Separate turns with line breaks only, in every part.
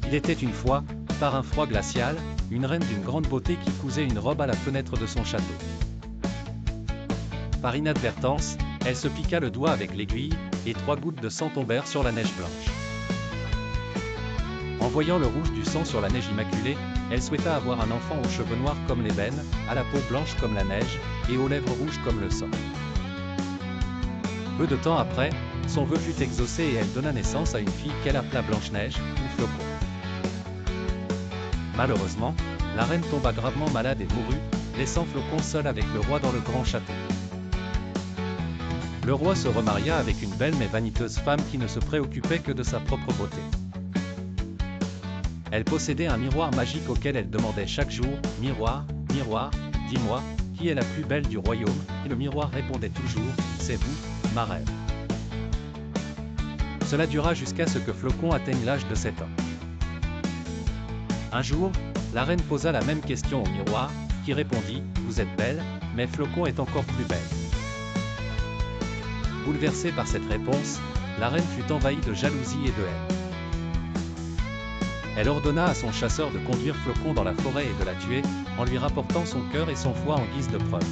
Il était une fois, par un froid glacial, une reine d'une grande beauté qui cousait une robe à la fenêtre de son château. Par inadvertance, elle se piqua le doigt avec l'aiguille, et 3 gouttes de sang tombèrent sur la neige blanche. En voyant le rouge du sang sur la neige immaculée, elle souhaita avoir un enfant aux cheveux noirs comme l'ébène, à la peau blanche comme la neige, et aux lèvres rouges comme le sang. Peu de temps après, son vœu fut exaucé et elle donna naissance à une fille qu'elle appela Blanche-Neige, ou Flocon. Malheureusement, la reine tomba gravement malade et mourut, laissant Flocon seul avec le roi dans le grand château. Le roi se remaria avec une belle mais vaniteuse femme qui ne se préoccupait que de sa propre beauté. Elle possédait un miroir magique auquel elle demandait chaque jour « Miroir, miroir, dis-moi, qui est la plus belle du royaume ?» Et le miroir répondait toujours « C'est vous, ma reine. » Cela dura jusqu'à ce que Flocon atteigne l'âge de 7 ans. Un jour, la reine posa la même question au miroir, qui répondit « Vous êtes belle, mais Flocon est encore plus belle. » Bouleversée par cette réponse, la reine fut envahie de jalousie et de haine. Elle ordonna à son chasseur de conduire Flocon dans la forêt et de la tuer, en lui rapportant son cœur et son foie en guise de preuve.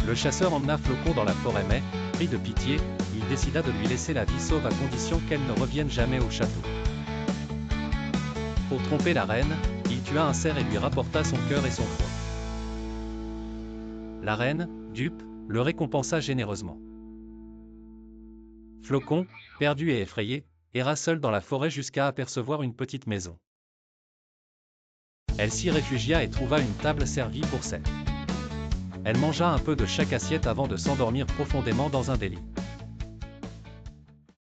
Le chasseur emmena Flocon dans la forêt mais, pris de pitié, il décida de lui laisser la vie sauve à condition qu'elle ne revienne jamais au château. Pour tromper la reine, il tua un cerf et lui rapporta son cœur et son foie. La reine, dupe, le récompensa généreusement. Flocon, perdu et effrayé, erra seul dans la forêt jusqu'à apercevoir une petite maison. Elle s'y réfugia et trouva une table servie pour 7. Elle mangea un peu de chaque assiette avant de s'endormir profondément dans un délit.